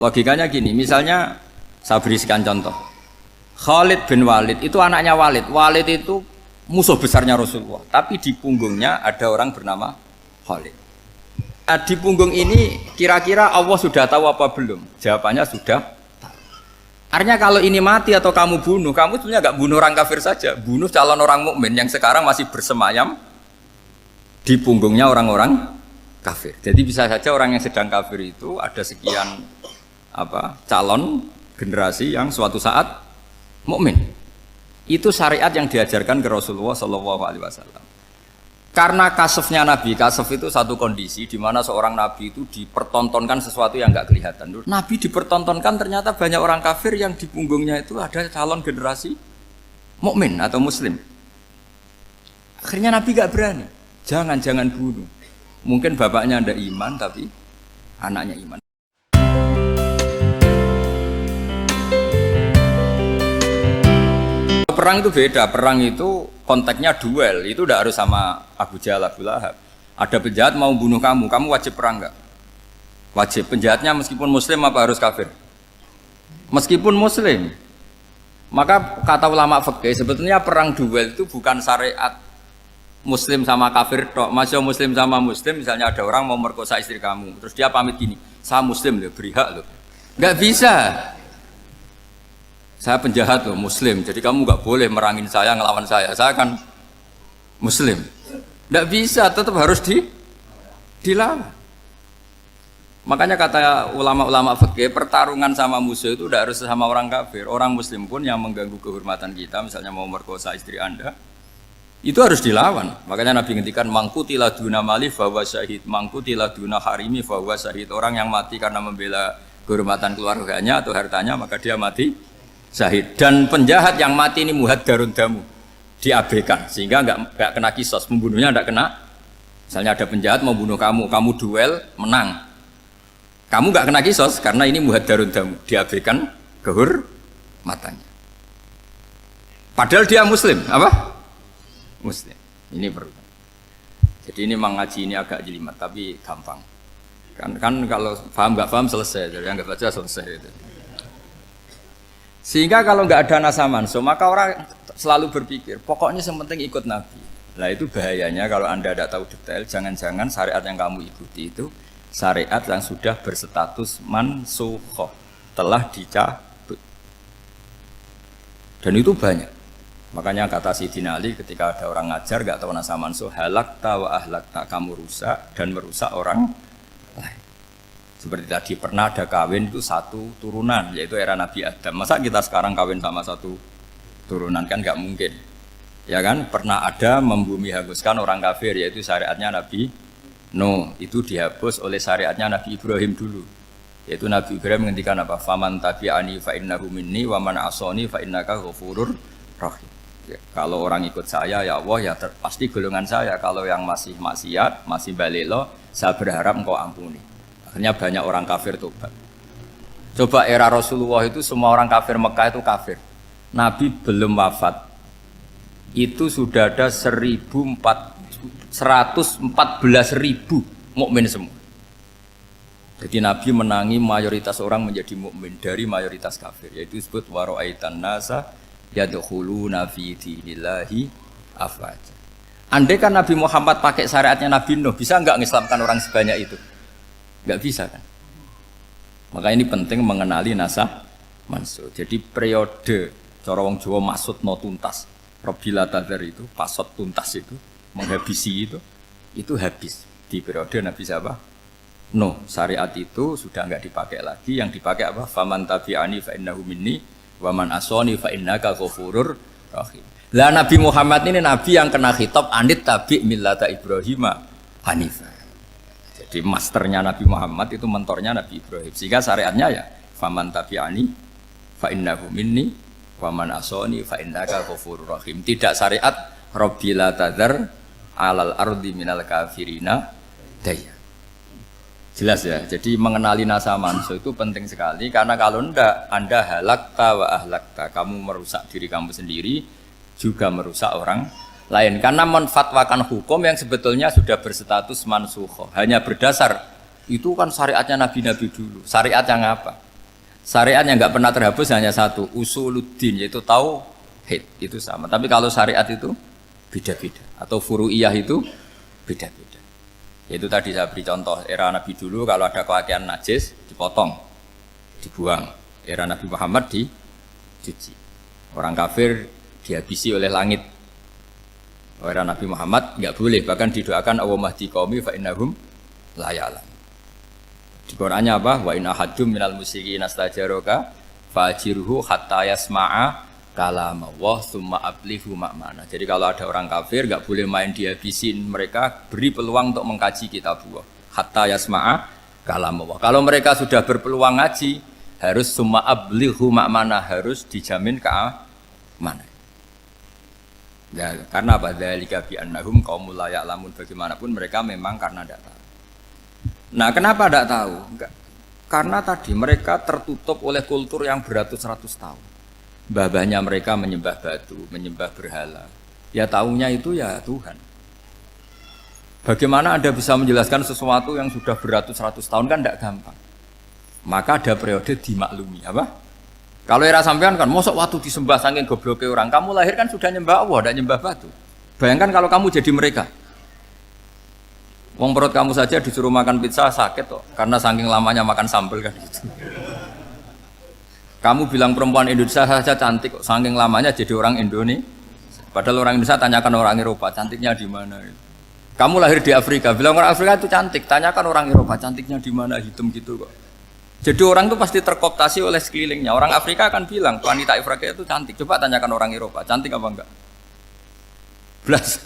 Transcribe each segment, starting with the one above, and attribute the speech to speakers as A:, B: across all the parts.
A: Logikanya gini, misalnya saya berikan contoh. Khalid bin Walid itu anaknya Walid. Walid itu musuh besarnya Rasulullah. Tapi di punggungnya ada orang bernama Khalid. Nah, di punggung ini kira-kira Allah sudah tahu apa belum? Jawabannya sudah tahu. Artinya kalau ini mati atau kamu bunuh, kamu sebenarnya nggak bunuh orang kafir saja, bunuh calon orang mukmin yang sekarang masih bersemayam di punggungnya orang-orang kafir. Jadi bisa saja orang yang sedang kafir itu ada sekian calon generasi yang suatu saat mukmin. Itu syariat yang diajarkan ke Rasulullah SAW. Karena kasefnya Nabi, kasef itu satu kondisi di mana seorang Nabi itu dipertontonkan sesuatu yang nggak kelihatan. Nabi dipertontonkan ternyata banyak orang kafir yang di punggungnya itu ada calon generasi mukmin atau Muslim. Akhirnya Nabi nggak berani. Jangan bunuh. Mungkin bapaknya ada iman tapi anaknya iman. Perang itu beda, perang itu konteksnya duel, itu udah harus sama Abu Jahal, Abu Lahab. Ada penjahat mau bunuh kamu, kamu wajib perang nggak? Wajib. Penjahatnya meskipun muslim apa harus kafir? Meskipun muslim. Maka kata ulama fikih sebetulnya perang duel itu bukan syariat muslim sama kafir tok. Masih muslim sama muslim, misalnya ada orang mau merkosa istri kamu, terus dia pamit gini, saya muslim loh, beri hak loh. Nggak bisa. Saya penjahat loh, muslim, jadi kamu nggak boleh merangin saya, ngelawan saya kan muslim. Nggak bisa, tetap harus dilawan. Makanya kata ulama-ulama fikih, pertarungan sama musuh itu udah harus sama orang kafir. Orang muslim pun yang mengganggu kehormatan kita, misalnya mau merkosa istri Anda, itu harus dilawan. Makanya Nabi ngendikan mangkutila duna mali fahuwa syahid, mangkutila duna harimi fahuwa syahid. Orang yang mati karena membela kehormatan keluarganya atau hartanya, maka dia mati syahid. Dan penjahat yang mati ini muhaddarun damu, diabaikan sehingga nggak kena kisos, pembunuhnya nggak kena. Misalnya ada penjahat mau bunuh kamu duel menang, kamu nggak kena kisos karena ini muhaddarun damu, diabaikan kehormatannya. Padahal dia muslim, apa? Muslim. Ini perlu. Jadi ini mengaji ini agak jelimet tapi gampang. Kan kalau paham nggak paham selesai, jadi anggap aja selesai itu. Sehingga kalau nggak ada nasaman, maka orang selalu berpikir, pokoknya yang penting ikut Nabi. Nah itu bahayanya kalau Anda tidak tahu detail, jangan-jangan syariat yang kamu ikuti itu syariat yang sudah berstatus mansukhoh, telah dicabut. Dan itu banyak. Makanya kata Sayyidina Ali ketika ada orang ngajar nggak tahu nasa mansuh, halakta wa ahlakta, kamu rusak dan merusak orang lain. Seperti tadi pernah ada kawin itu satu turunan, yaitu era Nabi Adam. Masa kita sekarang kawin sama satu turunan, kan nggak mungkin. Ya kan, pernah ada membumi hanguskan orang kafir, yaitu syariatnya Nabi Nuh. Itu dihapus oleh syariatnya Nabi Ibrahim dulu. Yaitu Nabi Ibrahim menghentikan apa? Faman tabi'ani fa innahu minni wa man asoni fa innaka ghafurur rahim. Ya, kalau orang ikut saya, ya Allah, ya pasti golongan saya. Kalau yang masih maksiat, masih balelo, saya berharap engkau ampuni. Akhirnya banyak orang kafir tobat. Coba era Rasulullah itu semua orang kafir Mekah itu kafir. Nabi belum wafat. Itu sudah ada 114.000 mukmin semua. Jadi Nabi menangi mayoritas orang menjadi mukmin dari mayoritas kafir. Yaitu disebut wara'aitan nasa yadkhuluna fi dinillahi afwaja. Andai kan Nabi Muhammad pakai syariatnya Nabi Nuh, bisa enggak mengislamkan orang sebanyak itu? Nggak bisa kan? Maka ini penting mengenali nasah mansuh. Jadi periode cara wong Jawa maksud no tuntas, Robila Tadar itu pasot tuntas itu menghabisi itu habis di periode Nabi siapa? No, syariat itu sudah nggak dipakai lagi. Yang dipakai apa? Faman tabi'ani fa innahu minni wa man asoni fa innaka ghafurur rahim. Lah Nabi Muhammad ini nabi yang kena khitab anit tabi' millata Ibrahim hanifah. Jadi masternya Nabi Muhammad itu mentornya Nabi Ibrahim. Sehingga syariatnya ya faman tabi'ani fa innahu minni wa man asoni fa innaka ghafurur rahim. Tidak syariat Rabbila tadhar alal ardi minal kafirina daya. Jelas ya. Jadi mengenali nasa mansuh itu penting sekali karena kalau enggak Anda halakta wa ahlakta, kamu merusak diri kamu sendiri juga merusak orang lain, karena menfatwakan hukum yang sebetulnya sudah berstatus mansukhoh hanya berdasar itu kan syariatnya nabi-nabi dulu. Syariat yang apa? Syariat yang nggak pernah terhapus hanya satu, usuluddin, yaitu tauhid, itu sama. Tapi kalau syariat itu beda-beda, atau furu'iyah itu beda-beda. Yaitu tadi saya beri contoh, era Nabi dulu kalau ada pakaian najis dipotong, dibuang. Era Nabi Muhammad dicuci. Orang kafir dihabisi oleh langit. Era Nabi Muhammad nggak boleh, bahkan didoakan Allahumma hdi qaumi fa innahum la ya'lamun. Di Qur'annya apa? Wa in ahadum minal musyrikin astajaraka fajirhu hatta yasma'a kalam Allah tsumma ablighu ma'mana. Jadi kalau ada orang kafir enggak boleh main dihabisin, mereka beri peluang untuk mengkaji kitabullah hatta yasma'a kalam Allah. Kalau mereka sudah berpeluang ngaji, harus tsumma ablighu ma'mana, harus dijamin keamanan. Ya, karena apa? Dzalika bi annahum qaumul la ya'lamun. Bagaimanapun mereka memang karena tidak tahu. Nah, kenapa tidak tahu? Enggak. Karena tadi mereka tertutup oleh kultur yang beratus-ratus tahun. Mbah-mbahnya mereka menyembah batu, menyembah berhala. Ya tahunya itu ya Tuhan. Bagaimana Anda bisa menjelaskan sesuatu yang sudah beratus-ratus tahun, kan tidak gampang. Maka ada periode dimaklumi, apa? Kalau era sampean kan, mosok waktu disembah saking gobloknya orang, kamu lahir kan sudah nyembah Allah, tidak nyembah batu. Bayangkan kalau kamu jadi mereka. Wong perut kamu saja disuruh makan pizza sakit kok, karena saking lamanya makan sambal kan gitu. Kamu bilang perempuan Indonesia saja cantik kok, saking lamanya jadi orang Indonesia. Padahal orang Indonesia tanyakan orang Eropa, cantiknya di mana? Kamu lahir di Afrika, bilang orang Afrika itu cantik, tanyakan orang Eropa, cantiknya di mana? Hitam gitu kok. Jadi orang itu pasti terkooptasi oleh sekelilingnya. Orang Afrika akan bilang wanita Afrika itu cantik. Coba tanyakan orang Eropa, cantik apa enggak? Belas.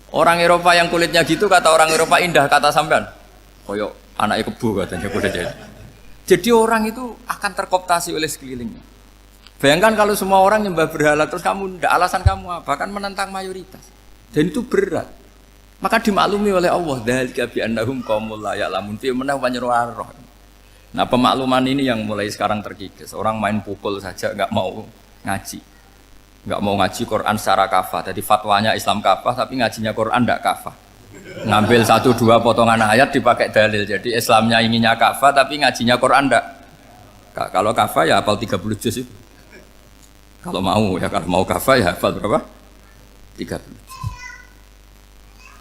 A: Orang Eropa yang kulitnya gitu kata orang Eropa indah, kata sampean koyok anaknya kebo katanya kuda jadi. Jadi orang itu akan terkooptasi oleh sekelilingnya. Bayangkan kalau semua orang nyembah berhala terus kamu ndak, alasan kamu apa? Kan menentang mayoritas. Dan itu berat. Maka dimaklumi oleh Allah, dzalika bi annahum qaumul la ya'lamun fi manah roh. Nah, pemakluman ini yang mulai sekarang terkikis. Orang main pukul saja enggak mau ngaji. Enggak mau ngaji Quran secara kafah. Jadi fatwanya Islam kafah tapi ngajinya Quran enggak kafah. Ngambil 1-2 potongan ayat dipakai dalil. Jadi Islamnya inginnya kafah tapi ngajinya Quran enggak. Kalau kafah ya hafal 30 juz itu. Kalau mau kafah ya hafal berapa? 30.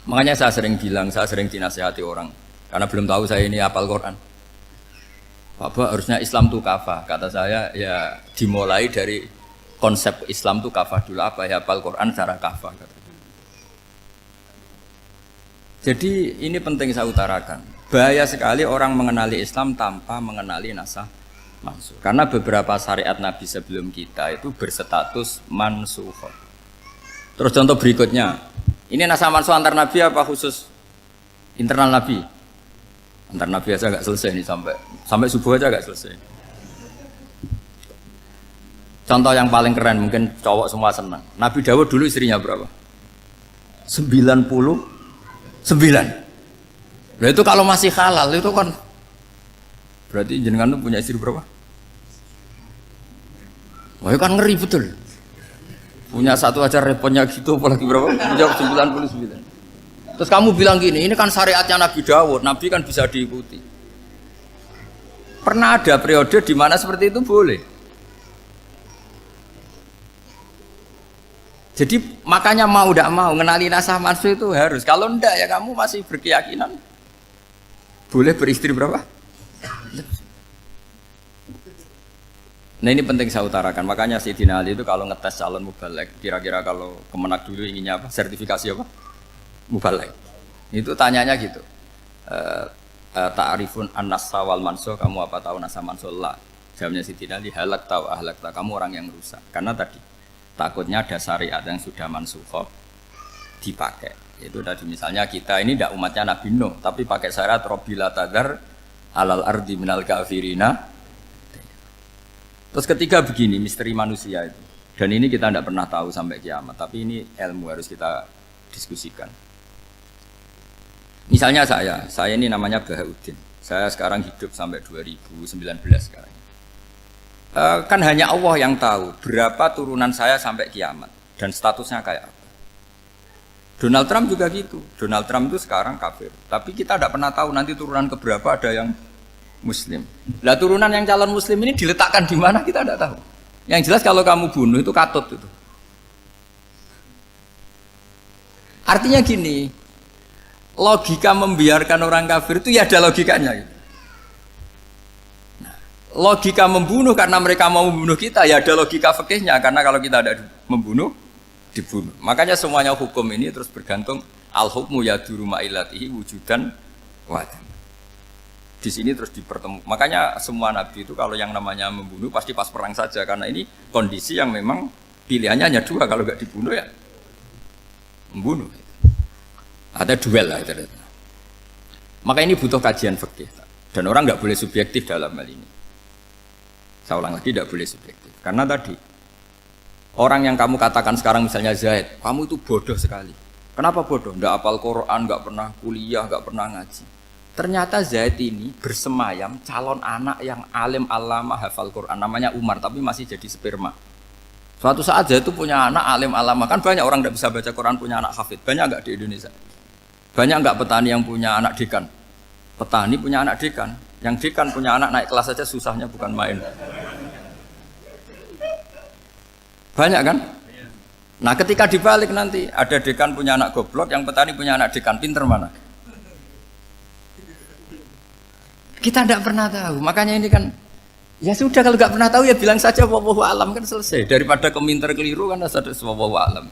A: Makanya saya sering bilang, saya sering dinasihati orang karena belum tahu saya ini hafal Quran. Bapak harusnya Islam itu kafah. Kata saya ya dimulai dari konsep Islam itu kafah dulu, apa ya hafal Quran secara kafah. Jadi ini penting saya utarakan. Bahaya sekali orang mengenali Islam tanpa mengenali nasah mansukh. Karena beberapa syariat Nabi sebelum kita itu berstatus mansukh. Terus contoh berikutnya, ini nasah mansukh antar Nabi apa khusus internal Nabi? Antar Nabi aja agak selesai nih sampai subuh aja agak selesai. Contoh yang paling keren, mungkin cowok semua senang. Nabi Dawud dulu istrinya berapa? 99. Nah itu kalau masih halal itu kan berarti jenengan tuh punya istri berapa? Wah kan ngeri betul. Punya satu aja repotnya gitu, apalagi berapa? Punya 99. Terus kamu bilang gini, ini kan syariatnya Nabi Dawud, Nabi kan bisa diikuti. Pernah ada periode di mana seperti itu boleh. Jadi makanya mau tidak mau mengenali nasah mansukh itu harus. Kalau ndak ya kamu masih berkeyakinan boleh beristri berapa? Nah ini penting saya utarakan. Makanya Sayyidina Ali itu kalau ngetes calon mubaligh, kira-kira kalau Kemenak dulu inginnya apa? Sertifikasi apa? Mubaligh. Itu tanyanya gitu. Ta'rifun an-nassa wal mansukh, kamu apa tahu nasah mansukh? La. Jawabnya Sayyidina Ali, halak tahu ahlak tahu, kamu orang yang rusak. Karena tadi takutnya ada syariat yang sudah mansukh dipakai. Itu tadi misalnya kita ini tidak umatnya Nabi Nuh, tapi pakai syariat Robbila tadar alal ardi minal kafirina. Terus ketiga begini, misteri manusia itu. Dan ini kita tidak pernah tahu sampai kiamat, tapi ini ilmu harus kita diskusikan. Misalnya saya ini namanya Bahauddin. Saya sekarang hidup sampai 2019 sekarang. Kan hanya Allah yang tahu berapa turunan saya sampai kiamat dan statusnya kayak apa. Donald Trump juga gitu. Donald Trump itu sekarang kafir, tapi kita tidak pernah tahu nanti turunan keberapa ada yang Muslim. Lah turunan yang calon Muslim ini diletakkan di mana kita tidak tahu. Yang jelas kalau kamu bunuh itu katut itu. Artinya gini, logika membiarkan orang kafir itu ya ada logikanya. Nah, logika membunuh karena mereka mau membunuh kita ya ada logika fikihnya karena kalau kita ada membunuh dibunuh. Makanya semuanya hukum ini terus bergantung al-hukmu yaduru ma'ilatihi wujudan wadan. Di sini terus dipertemukan. Makanya semua nabi itu kalau yang namanya membunuh pasti pas perang saja karena ini kondisi yang memang pilihannya hanya dua kalau nggak dibunuh ya membunuh. Ada duel lah itu. Maka ini butuh kajian fikih dan orang nggak boleh subjektif dalam hal ini. Saya ulang lagi tidak boleh subjektif karena tadi orang yang kamu katakan sekarang misalnya Zaid, kamu itu bodoh sekali. Kenapa bodoh? Nggak hafal Quran, nggak pernah kuliah, nggak pernah ngaji. Ternyata Zaid ini bersemayam calon anak yang alim alama hafal Quran namanya Umar tapi masih jadi sperma. Suatu saat Zaid itu punya anak alim alama kan banyak orang tidak bisa baca Quran punya anak hafid banyak nggak di Indonesia? Banyak nggak petani yang punya anak dekan? Petani punya anak dekan, yang dekan punya anak naik kelas saja susahnya bukan main. Banyak kan? Nah ketika dibalik nanti ada dekan punya anak goblok, yang petani punya anak dekan pinter mana? Kita tidak pernah tahu, makanya ini kan ya sudah kalau nggak pernah tahu ya bilang saja wallahu alam kan selesai daripada keminter keliru kan ada wallahu alam.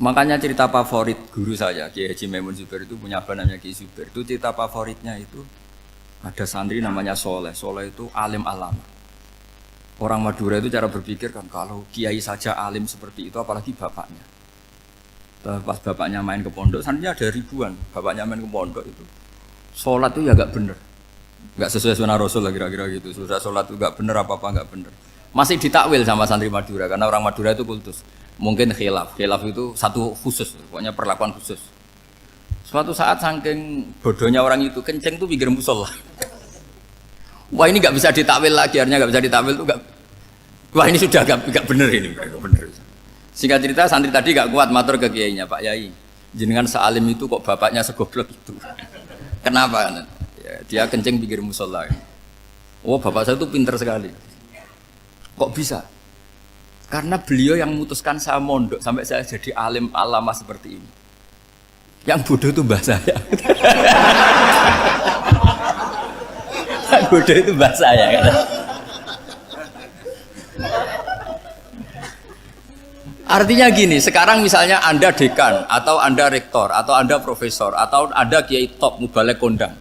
A: Makanya cerita favorit guru saya Kiai Haji Maimun Zubair itu punya apa namanya Kiai Zubair itu cerita favoritnya itu ada santri namanya Soleh. Soleh itu alim alama. Orang Madura itu cara berpikir kan kalau kiai saja alim seperti itu apalagi bapaknya. Pas bapaknya main ke pondok, santrinya ada ribuan. Bapaknya main ke pondok itu sholat itu ya gak bener, gak sesuai sunnah Rasul lah kira-kira gitu. Sudah sholat itu gak bener apa-apa gak bener. Masih ditakwil sama santri Madura karena orang Madura itu kultus. Mungkin khilaf itu satu khusus, pokoknya perlakuan khusus. Suatu saat saking bodohnya orang itu kenceng tuh pikir musola. Wah ini gak bisa ditakwil lagi, akhirnya gak bisa ditakwil tuh gak. Wah ini sudah gak bener ini, gak bener. Singkat cerita santri tadi gak kuat matur ke kiainya, Pak Yai, jenengan sealim itu kok bapaknya segoblok itu. Kenapa? Ya, dia kencing pikir musola. Oh bapak saya itu pinter sekali. Kok bisa? Karena beliau yang memutuskan saya mondok sampai saya jadi alim alama seperti ini. Yang bodoh itu mbah saya. Yang bodoh itu mbah saya. Artinya gini, sekarang misalnya Anda dekan, atau Anda rektor, atau Anda profesor, atau Anda kiai top, mubalek kondang.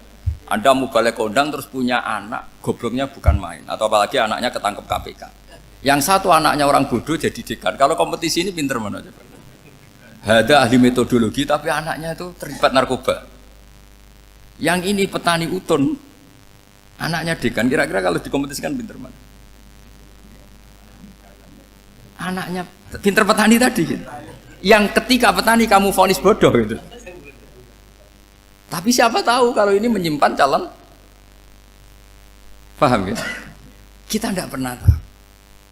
A: Anda mubalek kondang terus punya anak, gobloknya bukan main. Atau apalagi anaknya ketangkep KPK. Yang satu anaknya orang bodoh jadi dekan. Kalau kompetisi ini pinter mana coba? Ada ahli metodologi, tapi anaknya itu terlibat narkoba. Yang ini petani utun, anaknya dekan. Kira-kira kalau dikompetisikan pinter mana? Anaknya pinter petani tadi gitu. Yang ketika petani kamu vonis bodoh gitu. Tapi siapa tahu kalau ini menyimpan calon. Paham ya? Kita tidak pernah tahu.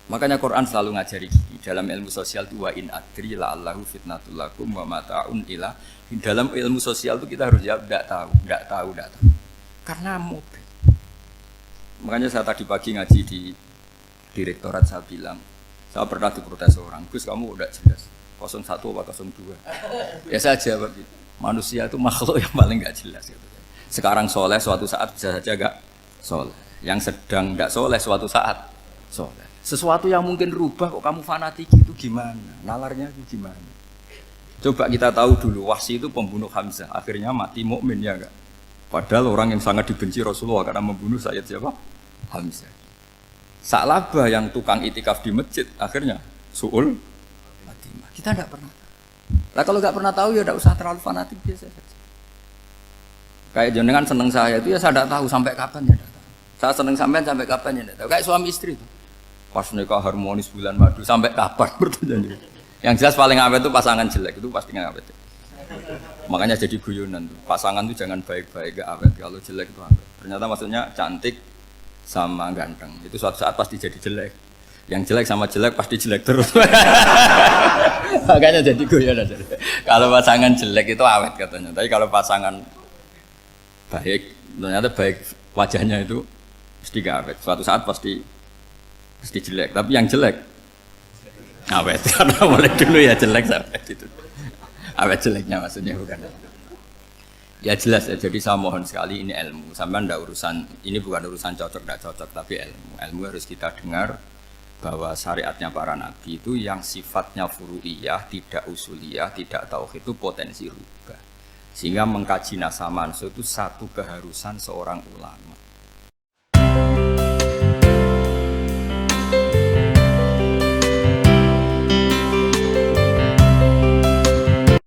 A: Makanya Quran selalu ngajari dalam ilmu sosial itu wa in adri la'allahu fitnatul lakum wa mata'un ila. Dalam ilmu sosial itu kita harus jawab tidak tahu. Karena mobil. Makanya saya tadi pagi ngaji di direktorat saya bilang saya pernah diprotes orang, Gus kamu udah jelas 01 apa 02. Ya saya jawab gitu. Manusia itu makhluk yang paling gak jelas gitu. Sekarang soleh suatu saat bisa saja gak soleh. Yang sedang gak soleh suatu saat soleh. Sesuatu yang mungkin rubah kok kamu fanatik itu gimana? Nalarnya itu gimana? Coba kita tahu dulu Wahsy itu pembunuh Hamzah, akhirnya mati mukmin ya enggak? Padahal orang yang sangat dibenci Rasulullah karena membunuh Sayyid siapa? Hamzah. Sa'labah yang tukang itikaf di masjid akhirnya su'ul Fatimah. Kita tidak pernah tahu. Nah kalau nggak pernah tahu ya tidak usah terlalu fanatik biasa saja. Kayak jenengan seneng saya itu ya saya tidak tahu sampai kapan ya. Saya seneng sampai kapan ya. Tahu. Kayak suami istri itu. Pas nikah harmonis bulan madu sampai kapan bertanya. Yang jelas paling awet itu pasangan jelek itu pasti nggak awet. Makanya jadi guyonan tuh. Pasangan itu jangan baik-baik gak awet. Kalau jelek itu awet. Ternyata maksudnya cantik sama ganteng itu suatu saat pasti jadi jelek. Yang jelek sama jelek pasti jelek terus. Makanya jadi guyon aja. Kalau pasangan jelek itu awet katanya. Tapi kalau pasangan baik Ternyata baik wajahnya itu mesti gak awet. Suatu saat pasti jelek. Tapi yang jelek awet. Karena mulai dulu ya jelek sampai itu. Awet jeleknya maksudnya bukan. Ya jelas ya. Jadi saya mohon sekali ini ilmu. Sampai ndak urusan ini bukan urusan cocok ndak cocok tapi ilmu. Ilmu harus kita dengar bahwa syariatnya para nabi itu yang sifatnya furu'iyah, tidak usuliyah, tidak tauhid itu potensi rubah. Sehingga mengkaji nasab manusia itu satu keharusan seorang ulama.